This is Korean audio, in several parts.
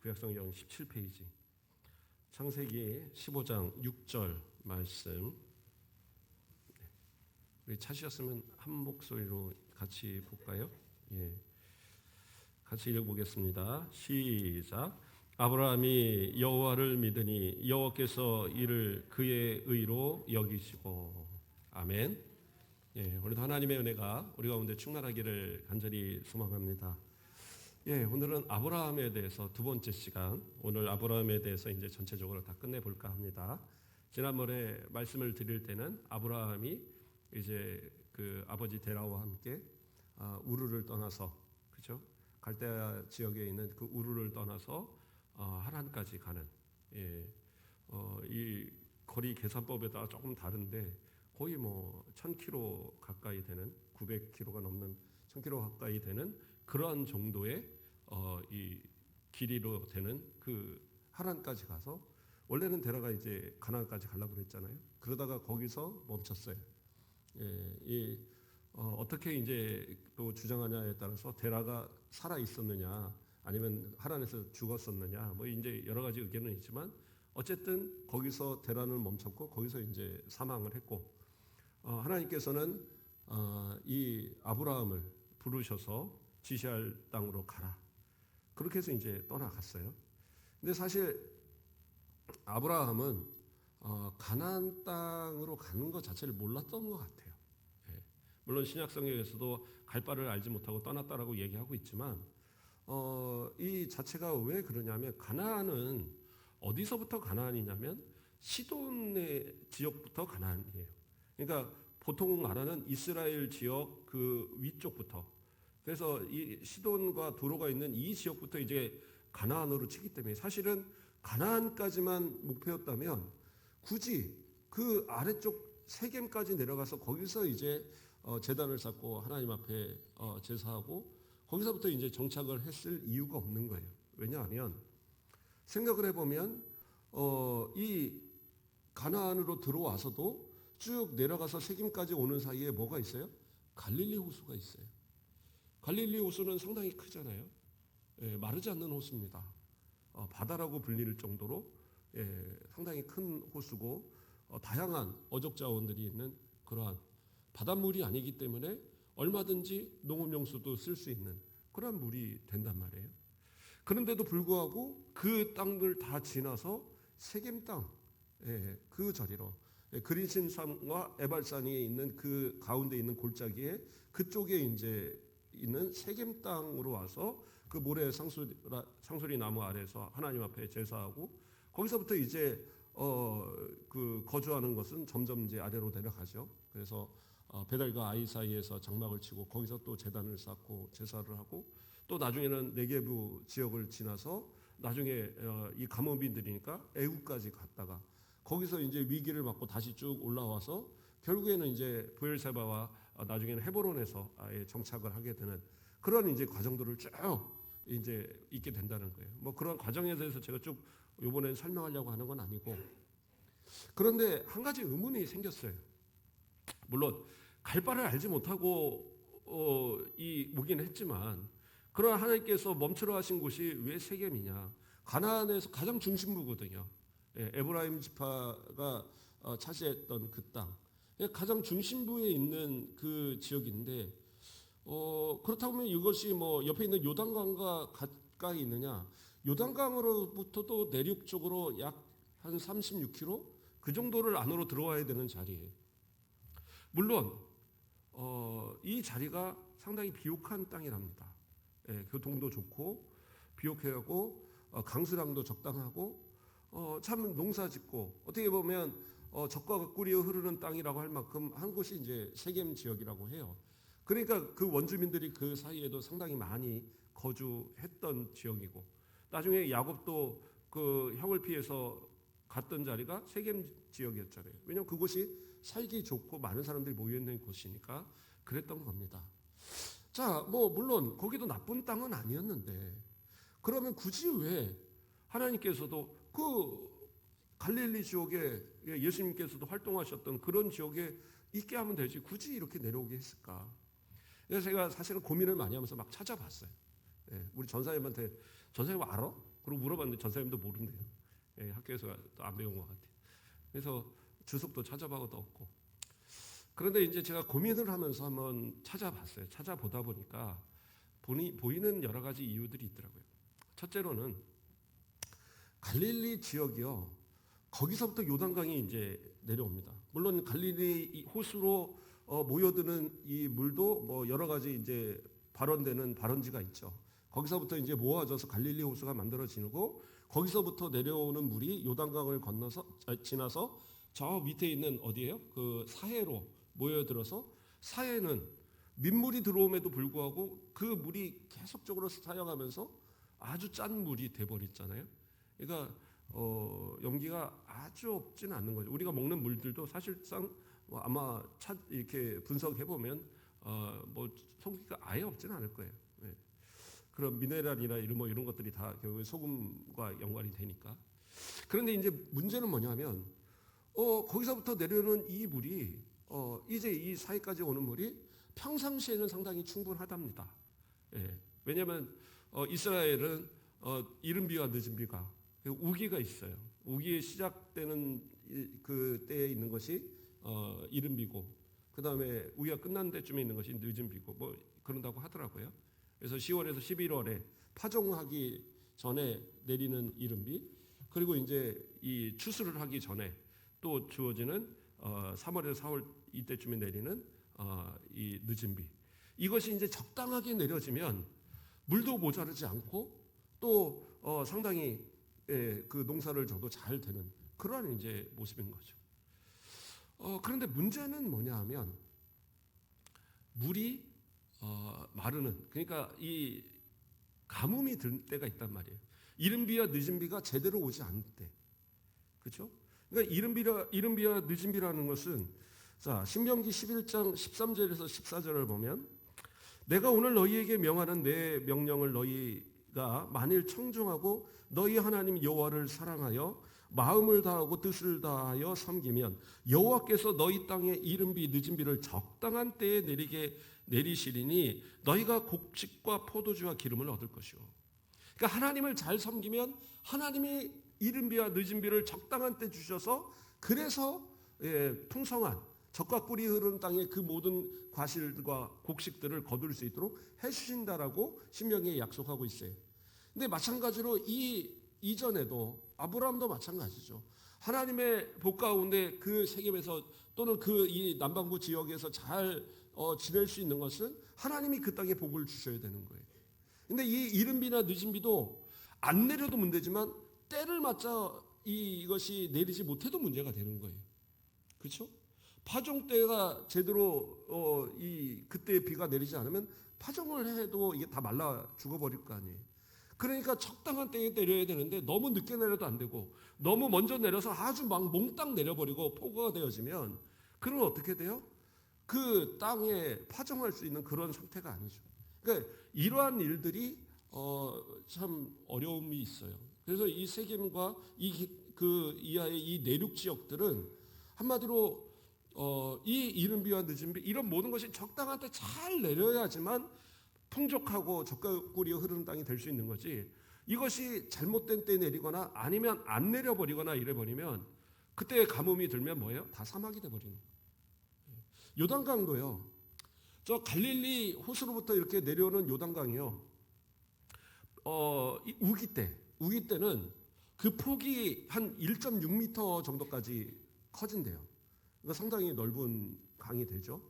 구약성경 17페이지 창세기 15장 6절 말씀. 우리 찾으셨으면 한 목소리로 같이 볼까요? 예, 같이 읽어보겠습니다. 시작. 아브라함이 여호와를 믿으니 여호와께서 이를 그의 의로 여기시고. 아멘. 예, 오늘도 하나님의 은혜가 우리 가운데 충만하기를 간절히 소망합니다. 예, 오늘은 아브라함에 대해서 두 번째 시간, 오늘 아브라함에 대해서 이제 전체적으로 다 끝내볼까 합니다. 지난번에 말씀을 드릴 때는 아브라함이 이제 그 아버지 테라와 함께 우르를 떠나서, 그죠? 갈대아 지역에 있는 그 우르를 떠나서 하란까지 가는, 이 거리 계산법에다 조금 다른데 거의 뭐 1000km 가까이 되는, 900km가 넘는 1000km 가까이 되는 그러한 정도의 이 길이로 되는 그 하란까지 가서, 원래는 데라가 이제 가나안까지 가려고 그랬잖아요. 그러다가 거기서 멈췄어요. 어떻게 이제 또 주장하냐에 따라서 데라가 살아 있었느냐, 아니면 하란에서 죽었었느냐, 뭐 이제 여러 가지 의견은 있지만 어쨌든 거기서 데라는 멈췄고 거기서 이제 사망을 했고, 하나님께서는 이 아브라함을 부르셔서 지시할 땅으로 가라, 그렇게 해서 이제 떠나갔어요. 근데 사실 아브라함은 가나안 땅으로 가는 것 자체를 몰랐던 것 같아요. 물론 신약 성경에서도 갈 바를 알지 못하고 떠났다라고 얘기하고 있지만, 이 자체가 왜 그러냐면, 가나안은 어디서부터 가나안이냐면 시돈의 지역부터 가나안이에요. 그러니까 보통 말하는 이스라엘 지역 그 위쪽부터, 그래서 이 시돈과 도로가 있는 이 지역부터 이제 가나안으로 치기 때문에, 사실은 가나안까지만 목표였다면 굳이 그 아래쪽 세겜까지 내려가서 거기서 이제 제단을 쌓고 하나님 앞에 제사하고 거기서부터 이제 정착을 했을 이유가 없는 거예요. 왜냐하면 생각을 해보면 이 가나안으로 들어와서도 쭉 내려가서 세겜까지 오는 사이에 뭐가 있어요? 갈릴리 호수가 있어요. 갈릴리 호수는 상당히 크잖아요. 마르지 않는 호수입니다. 바다라고 불릴 정도로 상당히 큰 호수고, 다양한 어족 자원들이 있는 그러한 바닷물이 아니기 때문에 얼마든지 농업용수도 쓸 수 있는 그런 물이 된단 말이에요. 그런데도 불구하고 그 땅을 다 지나서 세겜 땅, 그 자리로, 그린심산과 에발산이 있는 그 가운데 있는 골짜기에 그쪽에 이제 있는 세겜 땅으로 와서 그 모래 상수리 나무 아래서 하나님 앞에 제사하고, 거기서부터 이제 그 거주하는 것은 점점 이제 아래로 내려가죠. 그래서 베델과 아이 사이에서 장막을 치고 거기서 또 제단을 쌓고 제사를 하고, 또 나중에는 네게부 지역을 지나서 나중에 이 가모빈들이니까 애굽까지 갔다가 거기서 이제 위기를 맞고 다시 쭉 올라와서 결국에는 이제 브엘세바와 나중에는 헤브론에서 아예 정착을 하게 되는 그런 이제 과정들을 쭉 이제 있게 된다는 거예요. 뭐 그런 과정에 대해서 제가 쭉 이번에 설명하려고 하는 건 아니고, 그런데 한 가지 의문이 생겼어요. 물론 갈 바를 알지 못하고 이 오긴 했지만, 그러나 하나님께서 멈추라 하신 곳이 왜 세겜이냐? 가나안에서 가장 중심부거든요. 에브라임 지파가 차지했던 그 땅, 가장 중심부에 있는 그 지역인데, 그렇다고 하면 이것이 뭐 옆에 있는 요단강과 가까이 있느냐? 요단강으로부터도 내륙 쪽으로 약 한 36km 그 정도를 안으로 들어와야 되는 자리예요. 물론 이 자리가 상당히 비옥한 땅이랍니다. 교통도 좋고 비옥하고 강수량도 적당하고, 참 농사짓고, 어떻게 보면 적과 꿀이 흐르는 땅이라고 할 만큼 한 곳이 이제 세겜 지역이라고 해요. 그러니까 그 원주민들이 그 사이에도 상당히 많이 거주했던 지역이고, 나중에 야곱도 그 형을 피해서 갔던 자리가 세겜 지역이었잖아요. 왜냐하면 그곳이 살기 좋고 많은 사람들이 모여있는 곳이니까 그랬던 겁니다. 자, 뭐 물론 거기도 나쁜 땅은 아니었는데, 그러면 굳이 왜 하나님께서도 그 갈릴리 지역에, 예수님께서도 활동하셨던 그런 지역에 있게 하면 되지 굳이 이렇게 내려오게 했을까? 그래서 제가 사실은 고민을 많이 하면서 막 찾아봤어요. 우리 전사님한테, 전사님 알아? 그리고 물어봤는데 전사님도 모른대요. 예, 학교에서 또 안 배운 것 같아요. 그래서 주석도 찾아봐도 없고. 그런데 이제 제가 고민을 하면서 한번 찾아봤어요. 찾아보다 보니까 보이는 여러 가지 이유들이 있더라고요. 첫째로는 갈릴리 지역이요. 거기서부터 요단강이 이제 내려옵니다. 물론 갈릴리 호수로 모여드는 이 물도 뭐 여러 가지 이제 발원되는 발원지가 있죠. 거기서부터 이제 모아져서 갈릴리 호수가 만들어지고 거기서부터 내려오는 물이 요단강을 건너서 지나서 저 밑에 있는 어디예요? 그 사해로 모여들어서 사해는 민물이 들어옴에도 불구하고 그 물이 계속적으로 사용하면서 아주 짠 물이 돼버렸잖아요. 그러니까 염기가 아주 없지는 않는 거죠. 우리가 먹는 물들도 사실상 아마 이렇게 분석해 보면 뭐 성기가 아예 없지는 않을 거예요. 네. 그런 미네랄이나 이런 것들이 다 결국에 소금과 연관이 되니까. 그런데 이제 문제는 뭐냐면 거기서부터 내려오는 이 물이 이제 이 사이까지 오는 물이 평상시에는 상당히 충분하답니다. 예. 왜냐하면 이스라엘은 이른 비와 늦은 비가 우기가 있어요. 우기에 시작되는 그 때에 있는 것이 이른 비고, 그 다음에 우기가 끝난 데쯤에 있는 것이 늦은 비고, 뭐 그런다고 하더라고요. 그래서 10월에서 11월에 파종하기 전에 내리는 이른 비, 그리고 이제 이 추수를 하기 전에 또 주어지는 3월에서 4월 이때쯤에 내리는 이 늦은 비. 이것이 이제 적당하게 내려지면 물도 모자르지 않고 또 상당히 그 농사를 져도 잘 되는 그러한 이제 모습인 거죠. 그런데 문제는 뭐냐 하면 물이 마르는, 그러니까 이 가뭄이 들 때가 있단 말이에요. 이른 비와 늦은 비가 제대로 오지 않을 때, 그렇죠? 그러니까 이른 비와 늦은 비라는 것은 자 신명기 11장 13절에서 14절을 보면 내가 오늘 너희에게 명하는 내 명령을 너희가 만일 청종하고 너희 하나님 여호와를 사랑하여 마음을 다하고 뜻을 다하여 섬기면 여호와께서 너희 땅에 이른 비 늦은 비를 적당한 때에 내리시리니 너희가 곡식과 포도주와 기름을 얻을 것이요. 그러니까 하나님을 잘 섬기면 하나님이 이른 비와 늦은 비를 적당한 때 주셔서 그래서 풍성한 젖과 꿀이 흐르는 땅에 그 모든 과실과 곡식들을 거둘 수 있도록 해주신다라고 신명기에 약속하고 있어요. 근데 마찬가지로 이전에도 아브라함도 마찬가지죠. 하나님의 복 가운데 그 세겜에서 또는 그 이 남반구 지역에서 잘 지낼 수 있는 것은 하나님이 그 땅에 복을 주셔야 되는 거예요. 근데 이 이른 비나 늦은 비도 안 내려도 문제지만 때를 맞춰 이것이 내리지 못해도 문제가 되는 거예요. 그렇죠? 파종 때가 제대로 그때 비가 내리지 않으면 파종을 해도 이게 다 말라 죽어버릴 거 아니에요. 그러니까 적당한 때에 내려야 되는데 너무 늦게 내려도 안 되고 너무 먼저 내려서 아주 막 몽땅 내려버리고 폭우가 되어지면 그러면 어떻게 돼요? 그 땅에 파종할 수 있는 그런 상태가 아니죠. 그러니까 이러한 일들이 참 어려움이 있어요. 그래서 이 세겜과 그 이하의 이 내륙 지역들은 한마디로 이 이른 비와 늦은 비 이런 모든 것이 적당한 때 잘 내려야지만 풍족하고 젖과 꿀이 흐르는 땅이 될 수 있는 거지. 이것이 잘못된 때 내리거나 아니면 안 내려버리거나 이래버리면 그때 가뭄이 들면 뭐예요? 다 사막이 돼버리는 거예요. 요단강도요. 저 갈릴리 호수로부터 이렇게 내려오는 요단강이요. 우기 때는 그 폭이 한 1.6m 정도까지 커진대요. 그러니까 상당히 넓은 강이 되죠.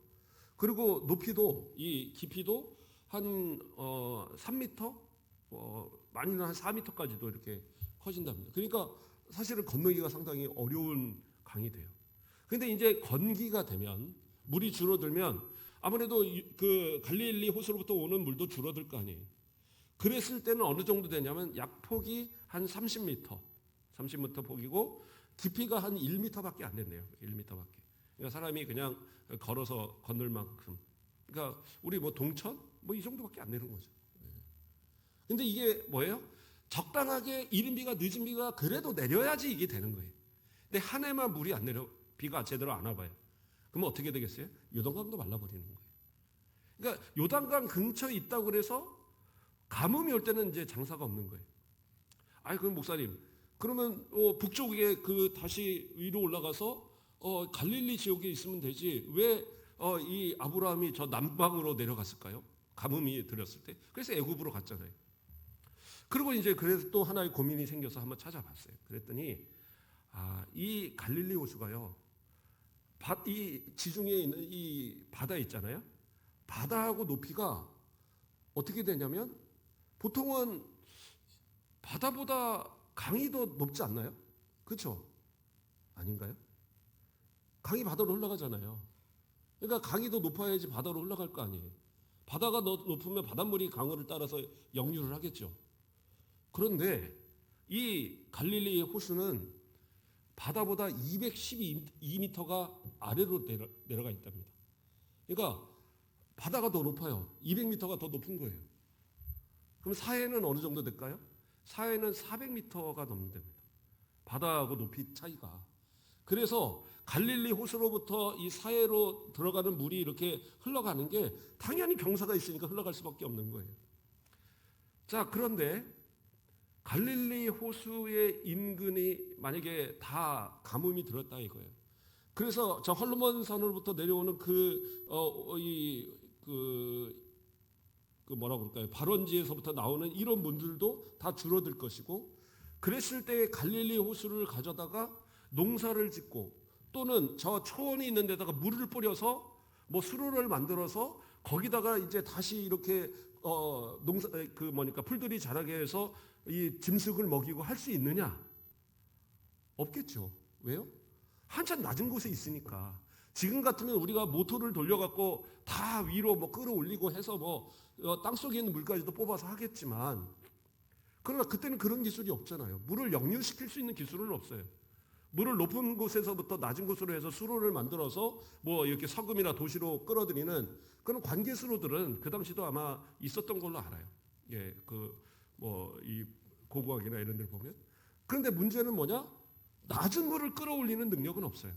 그리고 높이도 이 깊이도 한 3m, 많이는 한 4m까지도 이렇게 커진답니다. 그러니까 사실은 건너기가 상당히 어려운 강이 돼요. 그런데 이제 건기가 되면 물이 줄어들면 아무래도 그 갈릴리 호수로부터 오는 물도 줄어들 거 아니에요. 그랬을 때는 어느 정도 되냐면 약 폭이 한 30m 폭이고 깊이가 한 1m밖에 안 된대요. 1m밖에. 그러니까 사람이 그냥 걸어서 건널 만큼. 그러니까 우리 뭐 동천 뭐 이 정도밖에 안 되는 거죠. 근데 이게 뭐예요? 적당하게 이른 비가 늦은 비가 그래도 내려야지 이게 되는 거예요. 근데 한 해만 물이 안 내려 비가 제대로 안 와봐요. 그러면 어떻게 되겠어요? 요단강도 말라버리는 거예요. 그러니까 요단강 근처에 있다고 그래서 가뭄이 올 때는 이제 장사가 없는 거예요. 그럼 목사님, 그러면 북쪽에 그 다시 위로 올라가서 갈릴리 지역에 있으면 되지. 왜 이 아브라함이 저 남방으로 내려갔을까요? 가뭄이 들었을 때. 그래서 애굽으로 갔잖아요. 그리고 이제 그래서 또 하나의 고민이 생겨서 한번 찾아봤어요. 그랬더니 이 갈릴리 호수가요. 이 지중해에 있는 이 바다 있잖아요. 바다하고 높이가 어떻게 되냐면 보통은 바다보다 강이 더 높지 않나요? 그렇죠? 아닌가요? 강이 바다로 흘러가잖아요. 그러니까 강이 더 높아야지 바다로 흘러갈 거 아니에요. 바다가 더 높으면 바닷물이 강을 따라서 역류를 하겠죠. 그런데 이 갈릴리 호수는 바다보다 212m가 아래로 내려가 있답니다. 그러니까 바다가 더 높아요. 200m가 더 높은 거예요. 그럼 사해는 어느 정도 될까요? 사해는 400m가 넘는답니다. 바다하고 높이 차이가. 그래서 갈릴리 호수로부터 이 사해로 들어가는 물이 이렇게 흘러가는 게 당연히 경사가 있으니까 흘러갈 수밖에 없는 거예요. 자, 그런데 갈릴리 호수의 인근이 만약에 다 가뭄이 들었다 이거예요. 그래서 저 헐몬 산으로부터 내려오는 뭐라고 그럴까요? 발원지에서부터 나오는 이런 문들도 다 줄어들 것이고, 그랬을 때 갈릴리 호수를 가져다가 농사를 짓고 또는 저 초원이 있는 데다가 물을 뿌려서 뭐 수로를 만들어서 거기다가 이제 다시 이렇게 풀들이 자라게 해서 이 짐승을 먹이고 할 수 있느냐? 없겠죠. 왜요? 한참 낮은 곳에 있으니까. 지금 같으면 우리가 모터를 돌려갖고 다 위로 뭐 끌어올리고 해서 땅속에 있는 물까지도 뽑아서 하겠지만, 그러나 그때는 그런 기술이 없잖아요. 물을 역류시킬 수 있는 기술은 없어요. 물을 높은 곳에서부터 낮은 곳으로 해서 수로를 만들어서 뭐 이렇게 석음이나 도시로 끌어들이는 그런 관계수로들은 그 당시도 아마 있었던 걸로 알아요. 예, 이 고고학이나 이런 데를 보면. 그런데 문제는 뭐냐? 낮은 물을 끌어올리는 능력은 없어요.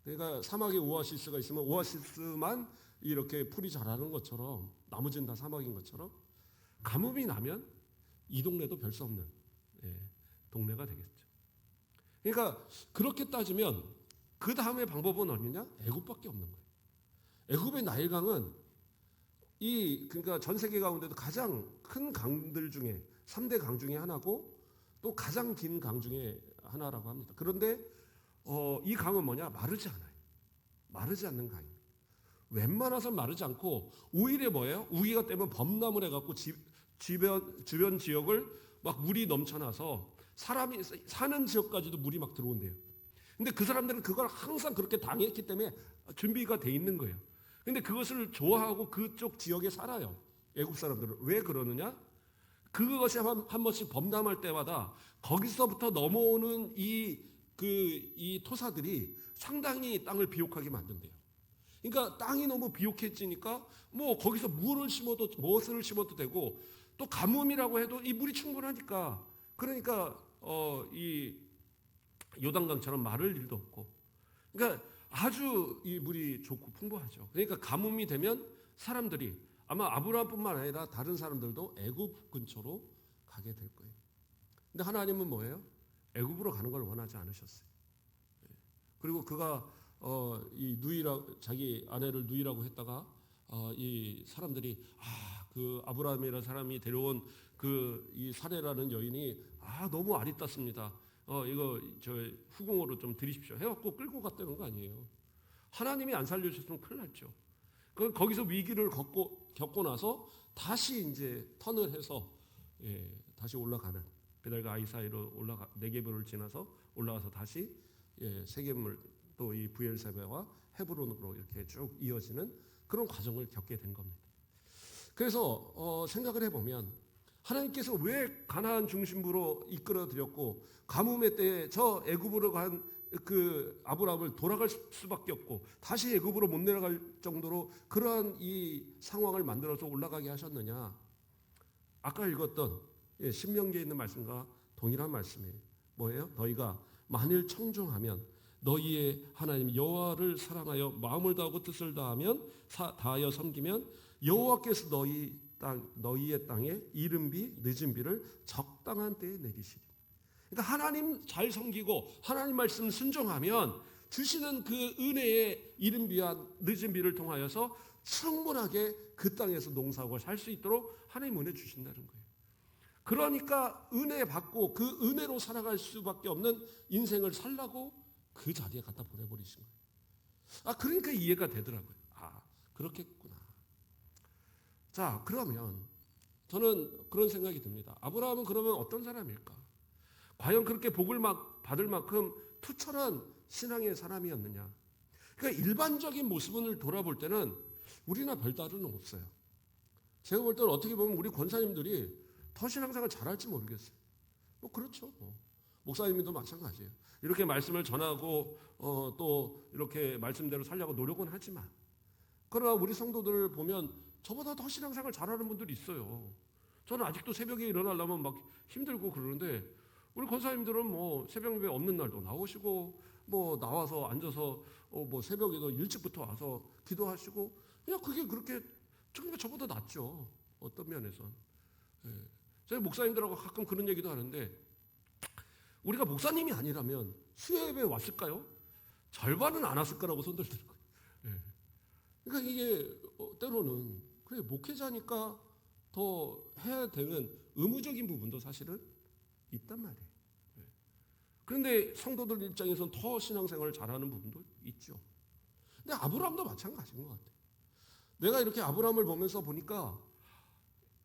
그러니까 사막에 오아시스가 있으면 오아시스만 이렇게 풀이 자라는 것처럼, 나머지는 다 사막인 것처럼 가뭄이 나면 이 동네도 별 수 없는 동네가 되겠죠. 그러니까 그렇게 따지면 그 다음의 방법은 어디냐? 애굽밖에 없는 거예요. 애굽의 나일강은 그러니까 전 세계 가운데도 가장 큰 강들 중에 3대 강 중에 하나고 또 가장 긴 강 중에 하나라고 합니다. 그런데 이 강은 뭐냐? 마르지 않아요. 마르지 않는 강입니다. 웬만해서 마르지 않고 오히려 뭐예요? 우기가 때문에 범람을 해갖고 주변 지역을 막 물이 넘쳐나서 사람이 사는 지역까지도 물이 막 들어온대요. 근데 그 사람들은 그걸 항상 그렇게 당했기 때문에 준비가 돼 있는 거예요. 근데 그것을 좋아하고 그쪽 지역에 살아요. 애국 사람들은. 왜 그러느냐? 그것이 한 번씩 범람할 때마다 거기서부터 넘어오는 이 토사들이 상당히 땅을 비옥하게 만든대요. 그러니까 땅이 너무 비옥해지니까 뭐 거기서 무엇을 심어도 되고, 또 가뭄이라고 해도 이 물이 충분하니까, 그러니까 이 요단강처럼 마를 일도 없고, 그러니까 아주 이 물이 좋고 풍부하죠. 그러니까 가뭄이 되면 사람들이 아마 아브라함뿐만 아니라 다른 사람들도 애굽 근처로 가게 될 거예요. 근데 하나님은 뭐예요? 애굽으로 가는 걸 원하지 않으셨어요. 그리고 그가 자기 아내를 누이라고 했다가 이 사람들이 그 아브라함이라는 사람이 데려온 이 사레라는 여인이 너무 아리따습니다. 이거 저 후궁으로 좀 드리십시오. 해갖고 끌고 갔다는 거 아니에요. 하나님이 안 살려주셨으면 큰일 났죠. 거기서 위기를 겪고 나서 다시 이제 턴을 해서 다시 올라가는, 베델과 아이 사이로 네게브를 지나서 올라가서 다시 세겜을 또 이 브엘세바와 헤브론으로 이렇게 쭉 이어지는 그런 과정을 겪게 된 겁니다. 그래서 생각을 해보면 하나님께서 왜 가나안 중심부로 이끌어들였고 가뭄의 때에 저 애굽으로 간 그 아브라함을 돌아갈 수밖에 없고 다시 애굽으로 못 내려갈 정도로 그러한 이 상황을 만들어서 올라가게 하셨느냐? 아까 읽었던 신명기에 있는 말씀과 동일한 말씀이에요. 뭐예요? 너희가 만일 청종하면, 너희의 하나님 여호와를 사랑하여 마음을 다하고 뜻을 다하여 섬기면 여호와께서 너희 너희의 땅에 이른 비 늦은 비를 적당한 때에 내리시리. 그러니까 하나님 잘 섬기고 하나님 말씀 순종하면 주시는 그 은혜의 이른 비와 늦은 비를 통하여서 충분하게 그 땅에서 농사하고 살 수 있도록 하나님 은혜 주신다는 거예요. 그러니까 은혜 받고 그 은혜로 살아갈 수밖에 없는 인생을 살라고 그 자리에 갖다 보내버리신 거예요. 그러니까 이해가 되더라고요. 그렇겠구나. 자, 그러면 저는 그런 생각이 듭니다. 아브라함은 그러면 어떤 사람일까? 과연 그렇게 복을 받을 만큼 투철한 신앙의 사람이었느냐? 그러니까 일반적인 모습을 돌아볼 때는 우리나 별다른 없어요. 제가 볼 때는 어떻게 보면 우리 권사님들이 더 신앙생활 잘할지 모르겠어요. 그렇죠. 목사님도 마찬가지예요. 이렇게 말씀을 전하고 또 이렇게 말씀대로 살려고 노력은 하지만 그러나 우리 성도들을 보면 저보다 더 신앙생활 잘하는 분들이 있어요. 저는 아직도 새벽에 일어나려면 막 힘들고 그러는데 우리 권사님들은 뭐 새벽 예배 없는 날도 나오시고 뭐 나와서 앉아서 뭐 새벽에도 일찍부터 와서 기도하시고 그냥 그게 그렇게 정말 저보다 낫죠. 어떤 면에선. 저희 목사님들하고 가끔 그런 얘기도 하는데 우리가 목사님이 아니라면 수요 예배에 왔을까요? 절반은 안 왔을 거라고 손들더라고요. 그러니까 이게 때로는 그래 목회자니까 더 해야 되는 의무적인 부분도 사실은 있단 말이에요. 그런데 성도들 입장에서는 더 신앙생활을 잘하는 부분도 있죠. 근데 아브라함도 마찬가지인 것 같아요. 내가 이렇게 아브라함을 보면서 보니까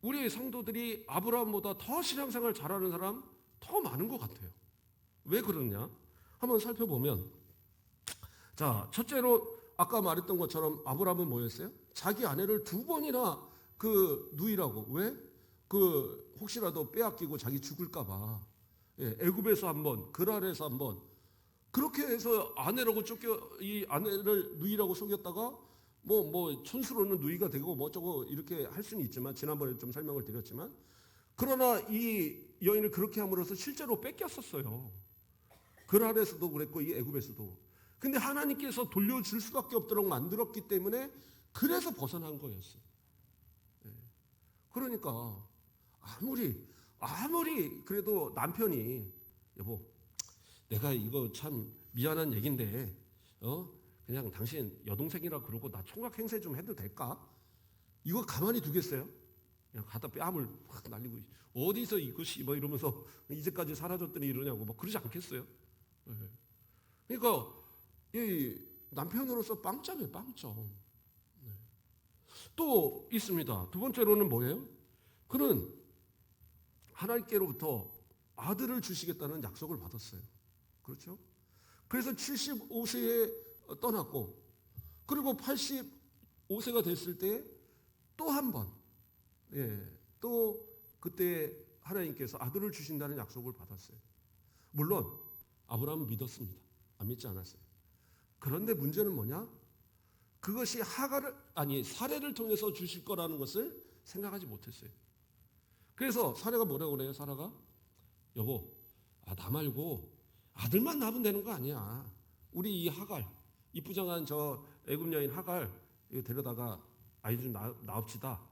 우리 성도들이 아브라함보다 더 신앙생활 잘하는 사람 더 많은 것 같아요. 왜 그러냐? 한번 살펴보면 자, 첫째로 아까 말했던 것처럼 아브라함은 뭐였어요? 자기 아내를 2번이나 그 누이라고. 왜? 그 혹시라도 빼앗기고 자기 죽을까 봐. 애굽에서 한 번, 그랄에서 한 번. 그렇게 해서 아내라고 이 아내를 누이라고 속였다가 뭐 촌수로는 누이가 되고 뭐 어쩌고 이렇게 할 수는 있지만 지난번에 좀 설명을 드렸지만 그러나 이 여인을 그렇게 함으로써 실제로 뺏겼었어요. 그랄에서도 그랬고 이 애굽에서도. 근데 하나님께서 돌려줄 수밖에 없도록 만들었기 때문에 그래서 벗어난 거였어요. 그러니까 아무리 그래도 남편이 여보 내가 이거 참 미안한 얘긴데 그냥 당신 여동생이라 그러고 나 총각 행세 좀 해도 될까? 이거 가만히 두겠어요? 그냥 갖다 뺨을 확 날리고 어디서 이것이 뭐 이러면서 이제까지 사라졌더니 이러냐고 뭐 그러지 않겠어요? 그러니까 이 남편으로서 빵점이에요, 빵점. 또 있습니다. 두 번째로는 뭐예요? 그는 하나님께로부터 아들을 주시겠다는 약속을 받았어요. 그렇죠? 그래서 75세에 떠났고 그리고 85세가 됐을 때 또 한 번 또 그때 하나님께서 아들을 주신다는 약속을 받았어요. 물론 아브라함은 믿었습니다. 안 믿지 않았어요. 그런데 문제는 뭐냐? 그것이 사례를 통해서 주실 거라는 것을 생각하지 못했어요. 그래서 사례가 뭐라고 그래요? 사라가 여보, 나 말고 아들만 낳으면 되는 거 아니야. 우리 이 하갈, 이쁘장한 저 애굽 여인 하갈 이거 데려다가 아이 좀 낳읍시다.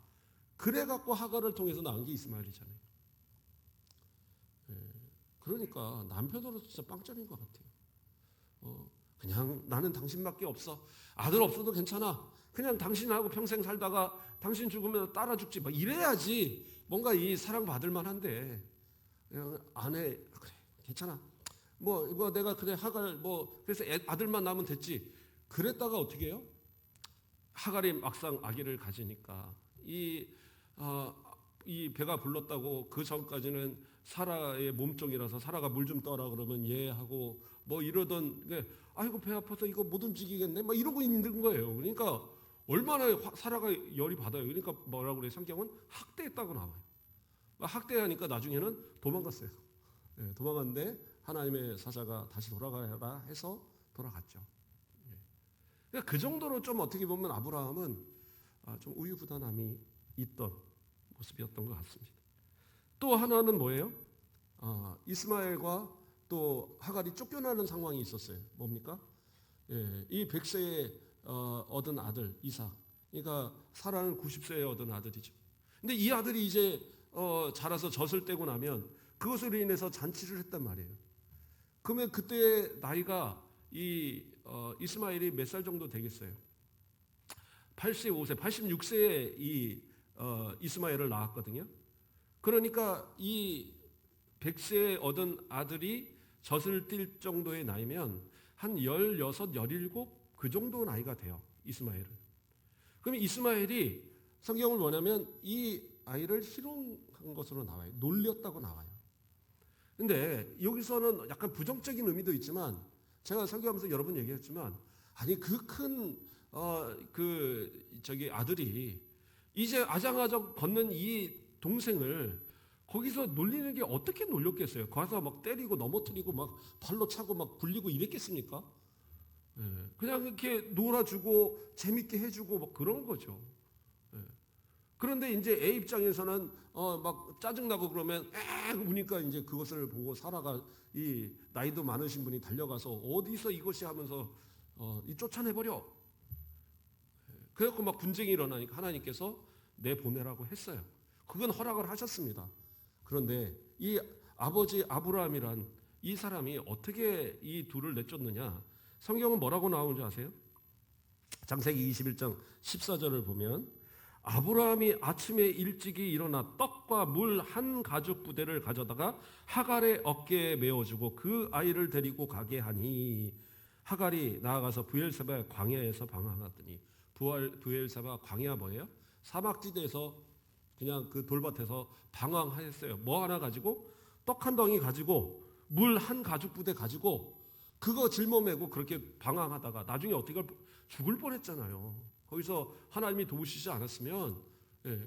그래갖고 하갈을 통해서 낳은 게 이스마엘이잖아요. 그러니까 남편으로서 진짜 빵점인 것 같아요. 그냥 나는 당신밖에 없어. 아들 없어도 괜찮아. 그냥 당신하고 평생 살다가 당신 죽으면 따라 죽지. 막 이래야지 뭔가 이 사랑받을 만한데 그냥 아내 그래 괜찮아. 뭐 내가 그래 하갈 그래서 아들만 낳으면 됐지. 그랬다가 어떻게 해요? 하갈이 막상 아기를 가지니까 이 배가 불렀다고 그 전까지는 사라의 몸종이라서 사라가 물 좀 떠라 그러면 예 하고 뭐 이러던 아이고 배 아파서 이거 못 움직이겠네 막 이러고 있는 거예요. 그러니까 얼마나 사라가 열이 받아요. 그러니까 뭐라고 그래요? 성경은 학대했다고 나와요. 학대하니까 나중에는 도망갔어요. 도망갔는데 하나님의 사자가 다시 돌아가라 해서 돌아갔죠. 그러니까 그 정도로 좀 어떻게 보면 아브라함은 좀 우유부단함이 있던 모습이었던 것 같습니다. 또 하나는 뭐예요? 이스마엘과 또 하갈이 쫓겨나는 상황이 있었어요. 뭡니까? 이 100세에 얻은 아들 이삭. 그러니까 사라는 90세에 얻은 아들이죠. 근데 이 아들이 이제 자라서 젖을 떼고 나면 그것으로 인해서 잔치를 했단 말이에요. 그러면 그때 나이가 이스마엘이 몇 살 정도 되겠어요? 85세, 86세에 이스마엘을 낳았거든요. 그러니까 이 100세에 얻은 아들이 젖을 띨 정도의 나이면 한 16, 17 그 정도 나이가 돼요. 이스마엘은. 그러면 이스마엘이 성경을 보냐면 이 아이를 희롱한 것으로 나와요. 놀렸다고 나와요. 근데 여기서는 약간 부정적인 의미도 있지만 제가 설교하면서 여러 번 얘기했지만 아니 그 큰 아들이 이제 아장아장 걷는 이 동생을 거기서 놀리는 게 어떻게 놀렸겠어요? 가서 막 때리고 넘어뜨리고 막 발로 차고 막 굴리고 이랬겠습니까? 그냥 이렇게 놀아주고 재밌게 해주고 막 그런 거죠. 그런데 이제 애 입장에서는 막 짜증나고 그러면 우니까 이제 그것을 보고 사라가 이 나이도 많으신 분이 달려가서 어디서 이것이 하면서 쫓아내버려. 그래갖고 막 분쟁이 일어나니까 하나님께서 내보내라고 했어요. 그건 허락을 하셨습니다. 그런데 이 아버지 아브라함이란 이 사람이 어떻게 이 둘을 내쫓느냐? 성경은 뭐라고 나오는지 아세요? 창세기 21장 14절을 보면 아브라함이 아침에 일찍이 일어나 떡과 물 한 가죽 부대를 가져다가 하갈의 어깨에 메어주고 그 아이를 데리고 가게 하니 하갈이 나아가서 브엘세바 광야에서 방황하더니 브엘세바 광야 뭐예요? 사막지대에서 그냥 그 돌밭에서 방황하였어요. 뭐 하나 가지고 떡 한 덩이 가지고 물 한 가죽 부대 가지고 그거 짊어매고 그렇게 방황하다가 나중에 어떻게 죽을 뻔했잖아요. 거기서 하나님이 도우시지 않았으면,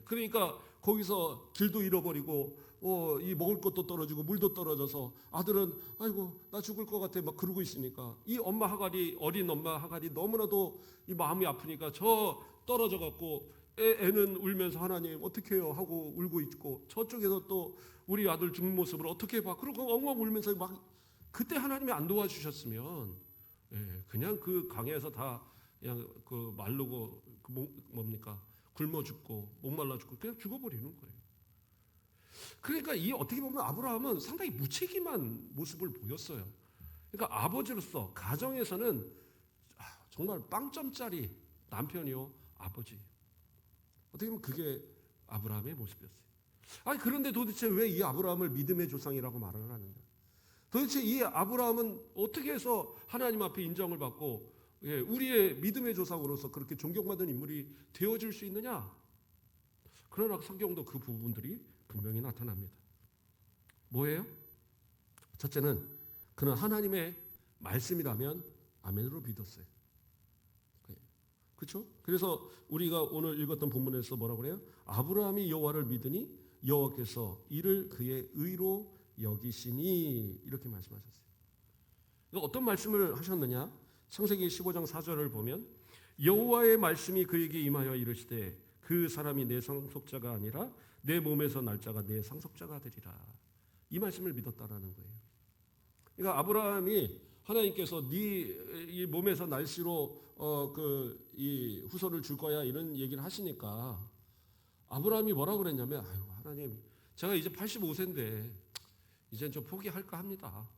그러니까 거기서 길도 잃어버리고 이 먹을 것도 떨어지고 물도 떨어져서 아들은 아이고 나 죽을 것 같아 막 그러고 있으니까 이 엄마 하갈이 어린 엄마 하갈이 너무나도 이 마음이 아프니까 저 떨어져 갖고 애는 울면서 하나님 어떻게 해요 하고 울고 있고 저쪽에서 또 우리 아들 죽는 모습을 어떻게 봐 그러고 엉엉 울면서 막 그때 하나님이 안 도와주셨으면 그냥 그 강에서 다 그냥 그 마르고 뭡니까 굶어 죽고 목말라 죽고 그냥 죽어버리는 거예요. 그러니까 이 어떻게 보면 아브라함은 상당히 무책임한 모습을 보였어요. 그러니까 아버지로서 가정에서는 정말 빵점짜리 남편이요 아버지. 어떻게 보면 그게 아브라함의 모습이었어요. 아니 그런데 도대체 왜 이 아브라함을 믿음의 조상이라고 말을 하느냐? 도대체 이 아브라함은 어떻게 해서 하나님 앞에 인정을 받고 우리의 믿음의 조상으로서 그렇게 존경받는 인물이 되어질 수 있느냐? 그러나 성경도 그 부분들이 분명히 나타납니다. 뭐예요? 첫째는 그는 하나님의 말씀이라면 아멘으로 믿었어요. 그렇죠? 그래서 우리가 오늘 읽었던 본문에서 뭐라고 그래요? 아브라함이 여호와를 믿으니 여호와께서 이를 그의 의로 여기시니 이렇게 말씀하셨어요. 어떤 말씀을 하셨느냐? 창세기 15장 4절을 보면 여호와의 말씀이 그에게 임하여 이르시되 그 사람이 내 상속자가 아니라 내 몸에서 날 자가 내 상속자가 되리라. 이 말씀을 믿었다라는 거예요. 그러니까 아브라함이 하나님께서 네 몸에서 날씨로 이 후손을 줄 거야 이런 얘기를 하시니까 아브라함이 뭐라고 그랬냐면 아이고 하나님 제가 이제 85세인데 이젠 좀 포기할까 합니다.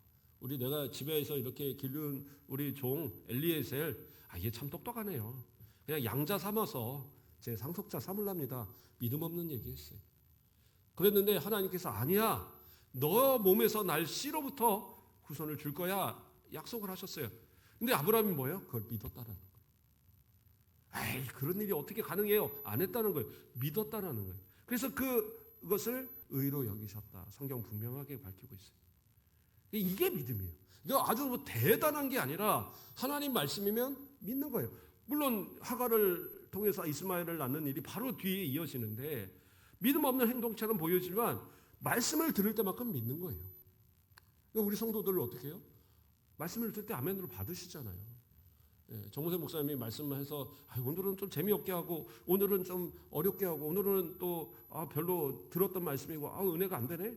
우리 내가 집에서 이렇게 기른 우리 종 엘리에셀 얘 참 똑똑하네요. 그냥 양자 삼아서 제 상속자 삼으랍니다. 믿음 없는 얘기했어요. 그랬는데 하나님께서 아니야. 너 몸에서 날 씨로부터 후손을 줄 거야. 약속을 하셨어요. 근데 아브라함이 뭐예요? 그걸 믿었다라는 거예요. 에이 그런 일이 어떻게 가능해요? 안 했다는 거예요. 믿었다라는 거예요. 그래서 그것을 의로 여기셨다. 성경 분명하게 밝히고 있어요. 이게 믿음이에요. 아주 뭐 대단한 게 아니라 하나님 말씀이면 믿는 거예요. 물론 하갈을 통해서 이스마엘을 낳는 일이 바로 뒤에 이어지는데 믿음 없는 행동처럼 보여지지만 말씀을 들을 때만큼 믿는 거예요. 우리 성도들을 어떻게 해요? 말씀을 들을 때 아멘으로 받으시잖아요. 정무세 목사님이 말씀해서 오늘은 좀 재미없게 하고 오늘은 좀 어렵게 하고 오늘은 또 별로 들었던 말씀이고 은혜가 안 되네?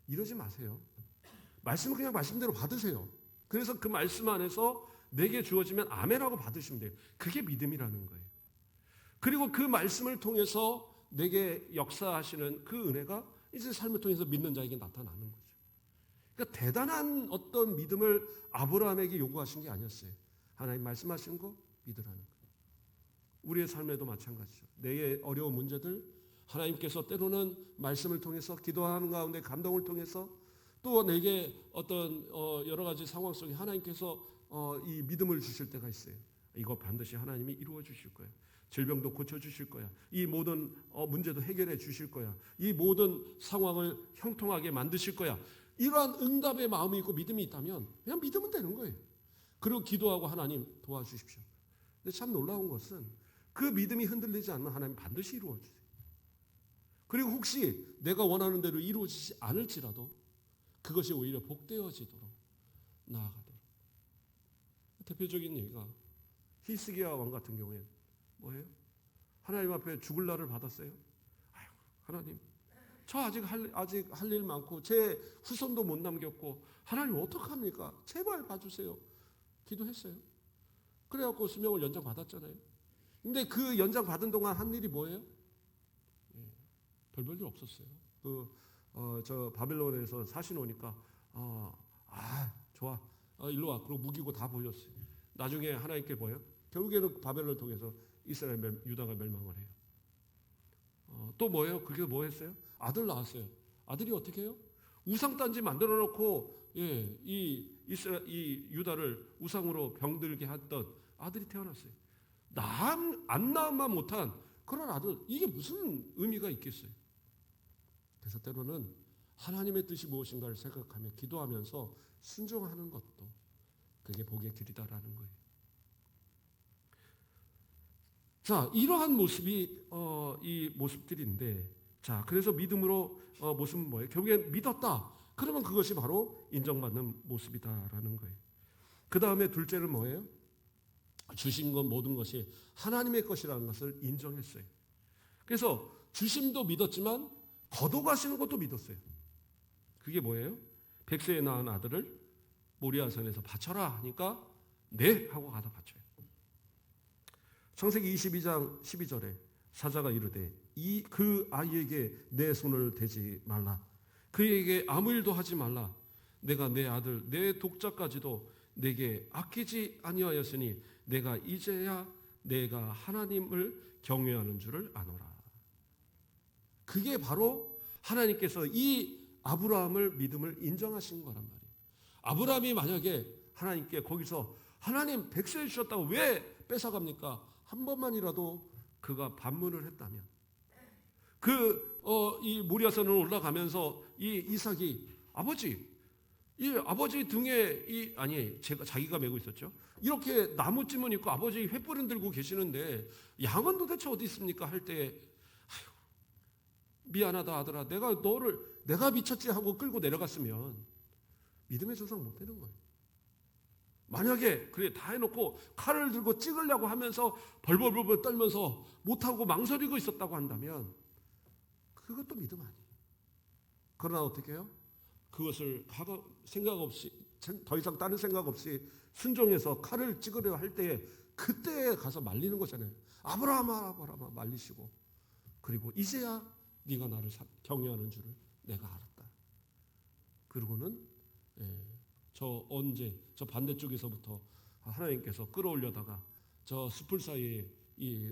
이러지 마세요. 말씀은 그냥 말씀대로 받으세요. 그래서 그 말씀 안에서 내게 주어지면 아멘하고 받으시면 돼요. 그게 믿음이라는 거예요. 그리고 그 말씀을 통해서 내게 역사하시는 그 은혜가 이제 삶을 통해서 믿는 자에게 나타나는 거죠. 그러니까 대단한 어떤 믿음을 아브라함에게 요구하신 게 아니었어요. 하나님 말씀하신 거 믿으라는 거예요. 우리의 삶에도 마찬가지죠. 내 어려운 문제들 하나님께서 때로는 말씀을 통해서 기도하는 가운데 감동을 통해서 또 내게 어떤 여러 가지 상황 속에 하나님께서 이 믿음을 주실 때가 있어요. 이거 반드시 하나님이 이루어 주실 거야. 질병도 고쳐 주실 거야. 이 모든 문제도 해결해 주실 거야. 이 모든 상황을 형통하게 만드실 거야. 이러한 응답의 마음이 있고 믿음이 있다면 그냥 믿으면 되는 거예요. 그리고 기도하고 하나님 도와주십시오. 근데 참 놀라운 것은 그 믿음이 흔들리지 않으면 하나님 반드시 이루어 주세요. 그리고 혹시 내가 원하는 대로 이루어지지 않을지라도 그것이 오히려 복되어지도록 나아가도록. 대표적인 예가 히스기야 왕 같은 경우에는 뭐예요? 하나님 앞에 죽을 날을 받았어요. 아유, 하나님, 저 아직 할 일 많고 제 후손도 못 남겼고 하나님 어떡합니까? 제발 봐주세요. 기도했어요. 그래갖고 수명을 연장 받았잖아요. 근데 그 연장 받은 동안 한 일이 뭐예요? 별 일 없었어요. 저 바벨론에서 사신 오니까 좋아. 일로 와. 그리고 무기고 다 보였어요. 나중에 하나님께 보여. 결국에는 바벨론을 통해서 이스라엘 유다가 멸망을 해요. 또 뭐예요? 그게 뭐 했어요? 아들 낳았어요. 아들이 어떻게 해요? 우상단지 만들어 놓고 이 유다를 우상으로 병들게 했던 아들이 태어났어요. 안 낳음만 못한 그런 아들, 이게 무슨 의미가 있겠어요? 그래서 때로는 하나님의 뜻이 무엇인가를 생각하며 기도하면서 순종하는 것도 그게 복의 길이다라는 거예요. 자, 이러한 모습이 이 모습들인데, 자, 그래서 믿음으로 모습은 뭐예요? 결국엔 믿었다. 그러면 그것이 바로 인정받는 모습이다라는 거예요. 그 다음에 둘째는 뭐예요? 주신 것 모든 것이 하나님의 것이라는 것을 인정했어요. 그래서 주심도 믿었지만 거둬가시는 것도 믿었어요. 그게 뭐예요? 백세에 낳은 아들을 모리아산에서 바쳐라 하니까 네 하고 가다 바쳐요. 창세기 22장 12절에 사자가 이르되 그 아이에게 내 손을 대지 말라. 그에게 아무 일도 하지 말라. 내가 내 아들 내 독자까지도 내게 아끼지 아니하였으니 내가 이제야 내가 하나님을 경외하는 줄을 아노라. 그게 바로 하나님께서 이 아브라함을 믿음을 인정하신 거란 말이에요. 아브라함이 만약에 하나님께 거기서 하나님 백세 주셨다고 왜 뺏어갑니까? 한 번만이라도 그가 반문을 했다면 이 모리아산을 올라가면서 이 이삭이 이 아버지 등에 자기가 메고 있었죠. 이렇게 나무찜은 있고 아버지 횃불은 들고 계시는데 양은 도대체 어디 있습니까? 할 때 미안하다 아들아, 내가 미쳤지 하고 끌고 내려갔으면 믿음의 조상 못 되는 거예요. 만약에 그래 다 해놓고 칼을 들고 찍으려고 하면서 벌벌벌 떨면서 못하고 망설이고 있었다고 한다면 그것도 믿음 아니에요. 그러나 어떻게 해요? 그것을 생각 없이 더 이상 다른 생각 없이 순종해서 칼을 찍으려 할 때에 그때 가서 말리는 거잖아요. 아브라함아 말리시고 그리고 이제야 네가 나를 경외하는 줄을 내가 알았다. 그리고는 저 반대쪽에서부터 하나님께서 끌어올려다가 저 숲을 사이에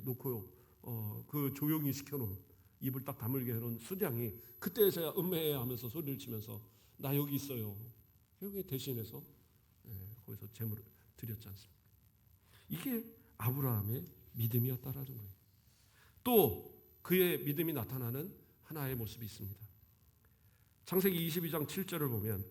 놓고 그 조용히 시켜놓은 입을 딱 다물게 해놓은 수량이 그때서야 음메 하면서 소리를 치면서 나 여기 있어요. 여기 대신해서 거기서 제물을 드렸지 않습니까? 이게 아브라함의 믿음이었다라는 거예요. 또 그의 믿음이 나타나는 하나의 모습이 있습니다. 창세기 22장 7절을 보면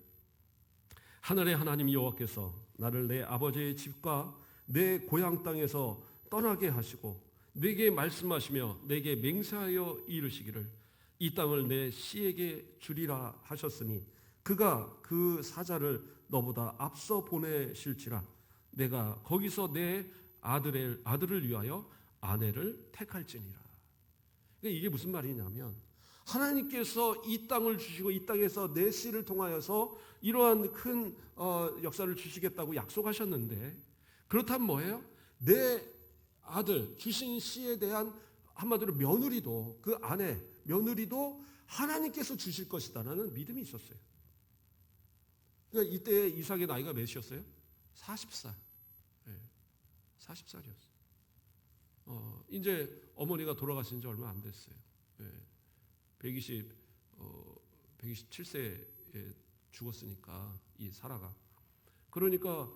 하늘의 하나님 여호와께서 나를 내 아버지의 집과 내 고향 땅에서 떠나게 하시고 내게 말씀하시며 내게 맹세하여 이르시기를 이 땅을 내 씨에게 주리라 하셨으니 그가 그 사자를 너보다 앞서 보내실지라 내가 거기서 내 아들을 위하여 아내를 택할지니라. 이게 무슨 말이냐면 하나님께서 이 땅을 주시고 이 땅에서 내 씨를 통하여서 이러한 큰 역사를 주시겠다고 약속하셨는데 그렇다면 뭐예요? 내 아들 주신 씨에 대한 한마디로 며느리도 그 아내 며느리도 하나님께서 주실 것이다라는 믿음이 있었어요. 그러니까 이때 이삭의 나이가 몇이었어요? 40살. 40살이었어요. 이제 어머니가 돌아가신 지 얼마 안 됐어요. 127세에 죽었으니까 이 사라가. 그러니까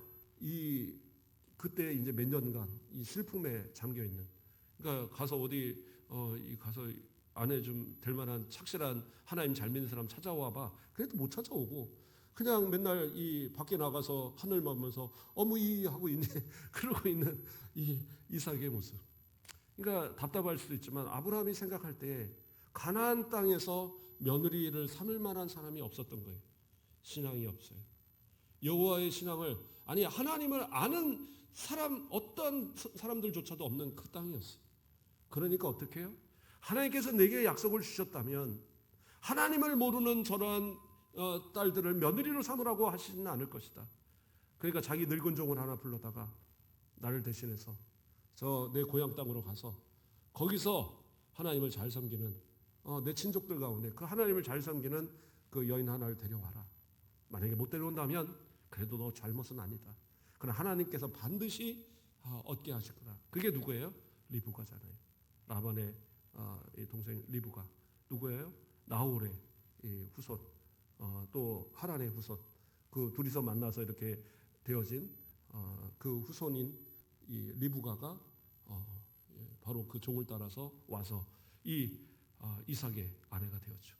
그때 이제 몇 년간 이 슬픔에 잠겨 있는. 그러니까 가서 어디 가서 아내 좀 될 만한 착실한 하나님 잘 믿는 사람 찾아와봐. 그래도 못 찾아오고 그냥 맨날 이 밖에 나가서 하늘만 보면서 어머이 하고 있네. 그러고 있는 이 이삭의 모습. 그러니까 답답할 수도 있지만 아브라함이 생각할 때 가나안 땅에서 며느리를 삼을 만한 사람이 없었던 거예요. 신앙이 없어요. 여호와의 신앙을 아니 하나님을 아는 사람 어떤 사람들조차도 없는 그 땅이었어요. 그러니까 어떻게 해요? 하나님께서 내게 약속을 주셨다면 하나님을 모르는 저러한 딸들을 며느리로 삼으라고 하시지는 않을 것이다. 그러니까 자기 늙은 종을 하나 불러다가 나를 대신해서 저 내 고향 땅으로 가서 거기서 하나님을 잘 섬기는 내 친족들 가운데 그 하나님을 잘 섬기는 그 여인 하나를 데려와라. 만약에 못 데려온다면 그래도 너 잘못은 아니다. 그러나 하나님께서 반드시 얻게 하실 거다. 그게 누구예요? 리브가잖아요. 라반의 동생 리브가. 누구예요? 나홀의 후손. 또 하란의 후손. 그 둘이서 만나서 이렇게 되어진 그 후손인 이 리브가가 바로 그 종을 따라서 와서 이 이삭의 아내가 되었죠.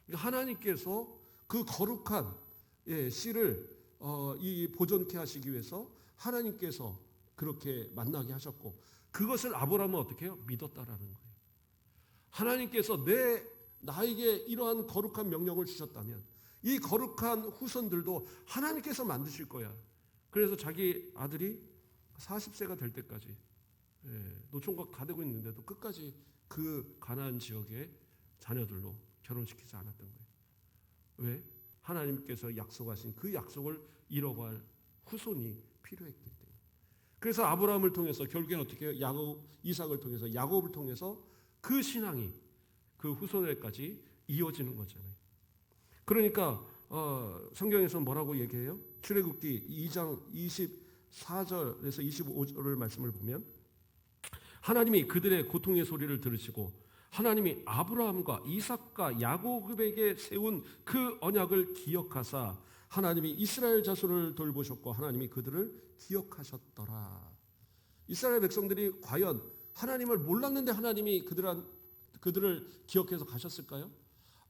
그러니까 하나님께서 그 거룩한 씨를 이 보존케 하시기 위해서 하나님께서 그렇게 만나게 하셨고 그것을 아브라함은 어떻게 해요? 믿었다라는 거예요. 하나님께서 나에게 이러한 거룩한 명령을 주셨다면 이 거룩한 후손들도 하나님께서 만드실 거야. 그래서 자기 아들이 40세가 될 때까지 노총각 다 되고 있는데도 끝까지 그 가나안 지역의 자녀들로 결혼시키지 않았던 거예요. 왜? 하나님께서 약속하신 그 약속을 이뤄갈 후손이 필요했기 때문에. 그래서 아브라함을 통해서 결국엔 어떻게 해요? 이삭을 통해서 야곱을 통해서 그 신앙이 그 후손에까지 이어지는 거잖아요. 그러니까 성경에서 뭐라고 얘기해요? 출애굽기 2장 24절에서 25절 말씀을 보면 하나님이 그들의 고통의 소리를 들으시고 하나님이 아브라함과 이삭과 야곱에게 세운 그 언약을 기억하사 하나님이 이스라엘 자손을 돌보셨고 하나님이 그들을 기억하셨더라. 이스라엘 백성들이 과연 하나님을 몰랐는데 하나님이 그들을 기억해서 가셨을까요?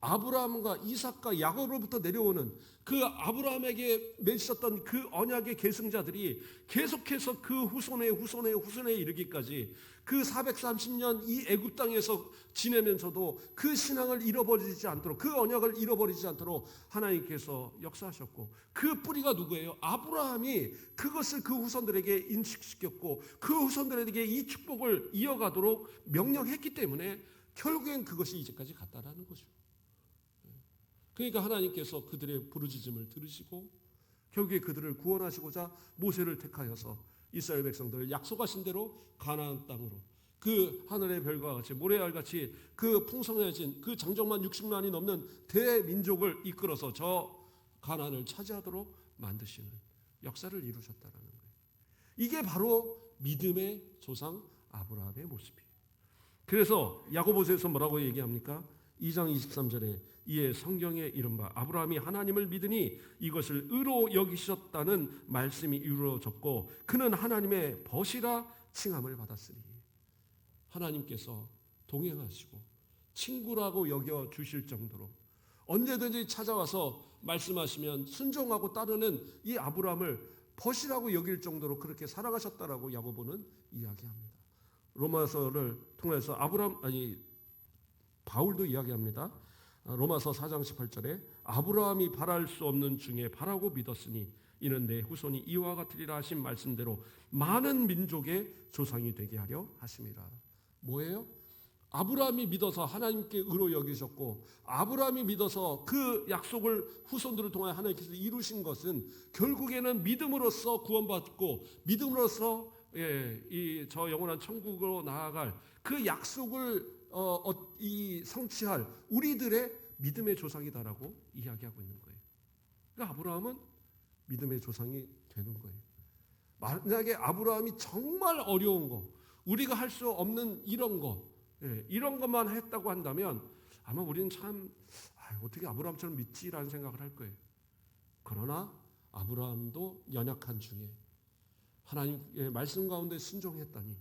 아브라함과 이삭과 야곱으로부터 내려오는 그 아브라함에게 맺으셨던 그 언약의 계승자들이 계속해서 그 후손에 이르기까지 그 430년 이 애굽 땅에서 지내면서도 그 신앙을 잃어버리지 않도록 그 언약을 잃어버리지 않도록 하나님께서 역사하셨고 그 뿌리가 누구예요? 아브라함이 그것을 그 후손들에게 인식시켰고 그 후손들에게 이 축복을 이어가도록 명령했기 때문에 결국엔 그것이 이제까지 갔다라는 거죠. 그러니까 하나님께서 그들의 부르짖음을 들으시고 결국에 그들을 구원하시고자 모세를 택하여서 이스라엘 백성들을 약속하신 대로 가나안 땅으로 그 하늘의 별과 같이 모래알같이 그 풍성해진 그 장정만 60만이 넘는 대민족을 이끌어서 저 가나안을 차지하도록 만드시는 역사를 이루셨다는 거예요. 이게 바로 믿음의 조상 아브라함의 모습이에요. 그래서 야고보서에서 뭐라고 얘기합니까? 2장 23절에 이에 성경에 이른바 아브라함이 하나님을 믿으니 이것을 의로 여기셨다는 말씀이 이루어졌고 그는 하나님의 벗이라 칭함을 받았으니 하나님께서 동행하시고 친구라고 여겨주실 정도로 언제든지 찾아와서 말씀하시면 순종하고 따르는 이 아브라함을 벗이라고 여길 정도로 그렇게 살아가셨다라고 야고보는 이야기합니다. 로마서를 통해서 바울도 이야기합니다. 로마서 4장 18절에 아브라함이 바랄 수 없는 중에 바라고 믿었으니 이는 내 후손이 이와 같으리라 하신 말씀대로 많은 민족의 조상이 되게 하려 하심이라. 뭐예요? 아브라함이 믿어서 하나님께 의로 여기셨고 아브라함이 믿어서 그 약속을 후손들을 통해 하나님께서 이루신 것은 결국에는 믿음으로써 구원받고 믿음으로써 이 저 영원한 천국으로 나아갈 그 약속을 이 성취할 우리들의 믿음의 조상이다라고 이야기하고 있는 거예요. 그러니까 아브라함은 믿음의 조상이 되는 거예요. 만약에 아브라함이 정말 어려운 거, 우리가 할 수 없는 이런 거, 이런 것만 했다고 한다면 아마 우리는 참 어떻게 아브라함처럼 믿지라는 생각을 할 거예요. 그러나 아브라함도 연약한 중에 하나님의 말씀 가운데 순종했다니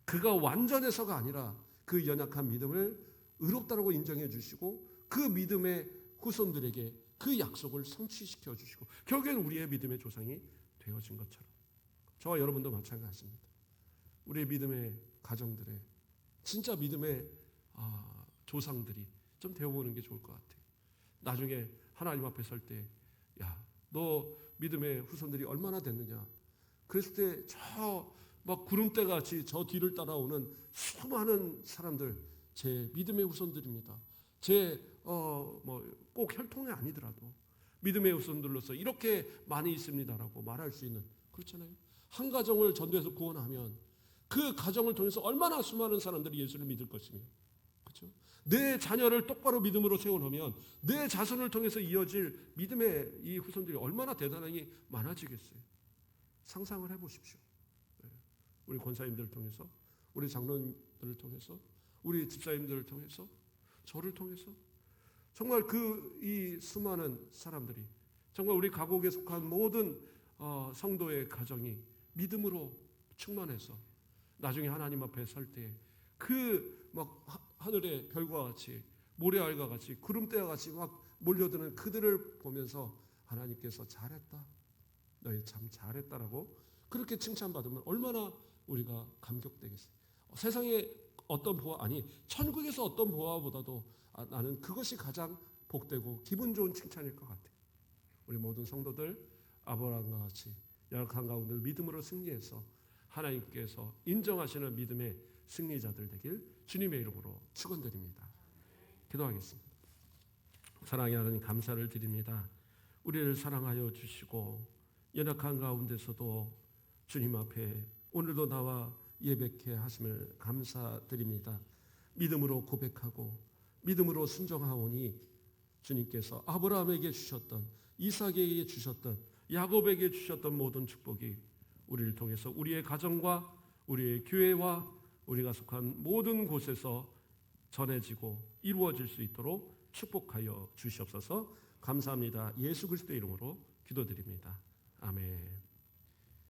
그가 완전해서가 아니라 그 연약한 믿음을 의롭다라고 인정해 주시고 그 믿음의 후손들에게 그 약속을 성취시켜 주시고 결국에는 우리의 믿음의 조상이 되어진 것처럼 저와 여러분도 마찬가지입니다. 우리의 믿음의 가정들의 진짜 믿음의 조상들이 좀 되어보는 게 좋을 것 같아요. 나중에 하나님 앞에 설 때 너 믿음의 후손들이 얼마나 됐느냐. 그랬을 때 저 막 구름대 같이 저 뒤를 따라오는 수많은 사람들 제 믿음의 후손들입니다. 제 꼭 혈통이 아니더라도 믿음의 후손들로서 이렇게 많이 있습니다라고 말할 수 있는 그렇잖아요. 한 가정을 전도해서 구원하면 그 가정을 통해서 얼마나 수많은 사람들이 예수를 믿을 것이며 그렇죠? 내 자녀를 똑바로 믿음으로 세워놓으면 내 자손을 통해서 이어질 믿음의 이 후손들이 얼마나 대단하게 많아지겠어요. 상상을 해보십시오. 우리 권사님들을 통해서 우리 장로님들을 통해서 우리 집사님들을 통해서 저를 통해서 정말 이 수많은 사람들이 정말 우리 가곡에 속한 모든 성도의 가정이 믿음으로 충만해서 나중에 하나님 앞에 설 때 그 막 하늘의 별과 같이 모래알과 같이 구름대와 같이 막 몰려드는 그들을 보면서 하나님께서 잘했다. 너희 참 잘했다라고 그렇게 칭찬받으면 얼마나 우리가 감격되겠어요. 세상에 어떤 보아 천국에서 어떤 보아보다도 나는 그것이 가장 복되고 기분 좋은 칭찬일 것 같아요. 우리 모든 성도들 아브라함과 같이 연약한 가운데 믿음으로 승리해서 하나님께서 인정하시는 믿음의 승리자들 되길 주님의 이름으로 축원드립니다. 기도하겠습니다. 사랑의 하나님 감사를 드립니다. 우리를 사랑하여 주시고 연약한 가운데서도 주님 앞에 오늘도 나와 예배케 하심을 감사드립니다. 믿음으로 고백하고 믿음으로 순종하오니 주님께서 아브라함에게 주셨던 이삭에게 주셨던 야곱에게 주셨던 모든 축복이 우리를 통해서 우리의 가정과 우리의 교회와 우리가 속한 모든 곳에서 전해지고 이루어질 수 있도록 축복하여 주시옵소서. 감사합니다. 예수 그리스도의 이름으로 기도드립니다. 아멘.